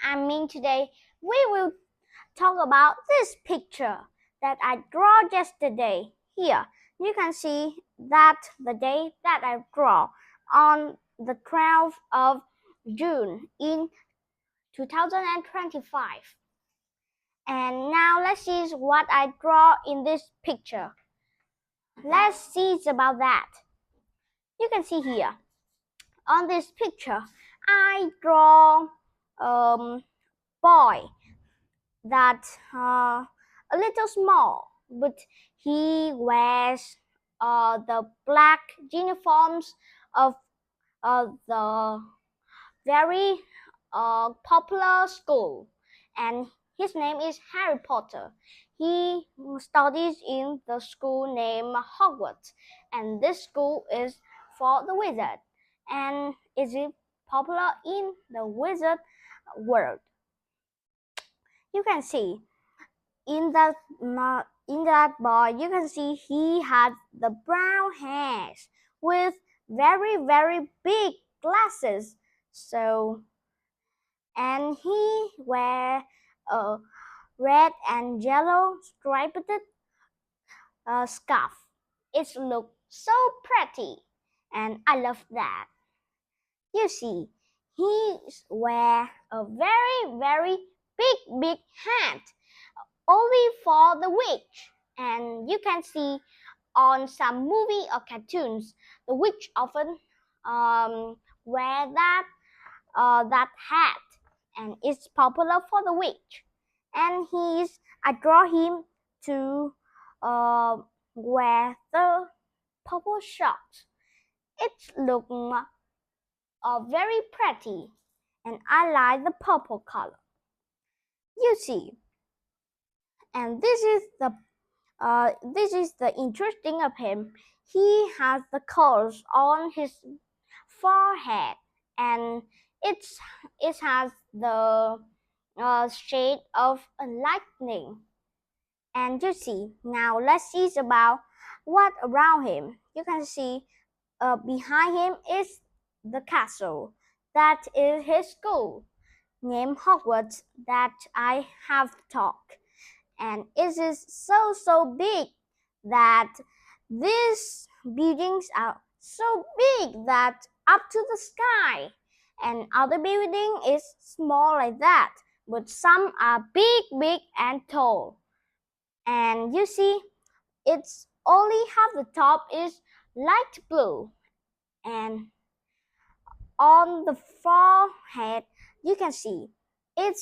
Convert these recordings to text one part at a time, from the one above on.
I'm Minh. Today we will talk about this picture that I draw yesterday. Here you can see that the day that I draw on the 12th of June in 2025. And now let's see what I draw in this picture. Let's see about that. You can see here on this picture I draw boy that a little small, but he wears the black uniforms of the very popular school, and his name is Harry Potter. He studies in the school named Hogwarts, and this school is for the wizard, and is popular in the wizard world. You can see in that boy, you can see he had the brown hairs with very big glasses. And he wear a red and yellow striped scarf. It looks so pretty, and I love that. You see, he wear a very big hat only for the witch, and you can see on some movie or cartoons the witch often wear that hat, and it's popular for the witch. And I draw him to wear the purple shorts. It looks very pretty, and I like the purple color. You see, and this is the interesting of him. He has the colors on his forehead, and it has the shade of a lightning. And you see, now let's see about what around him. You can see behind him is the castle. That is his school named Hogwarts that I have talked. And it is so big that these buildings are so big that up to the sky, and other building is small like that, but some are big and tall. And you see, it's only half the top is light blue, and on the forehead you can see it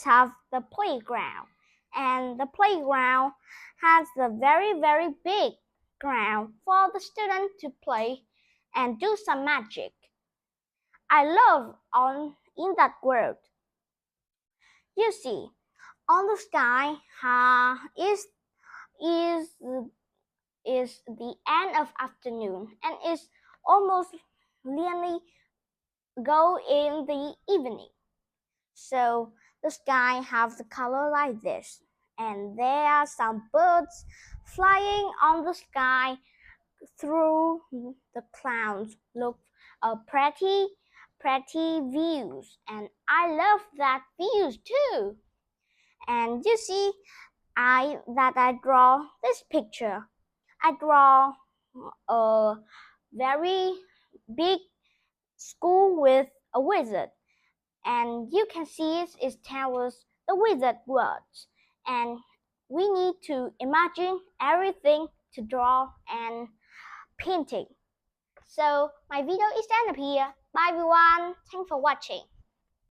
have the playground, and the playground has the very big ground for the student to play and do some magic. I love in that world. You see, on the sky is the end of afternoon, and it's almost nearly go in the evening. So the sky have the color like this, and there are some birds flying on the sky through the clouds. Look, pretty views, and I love that views too. And you see, I draw this picture. I draw a very big school with a wizard, and you can see it tells us the wizard words, and we need to imagine everything to draw and painting. So my video is done up here. Bye everyone. Thanks for watching.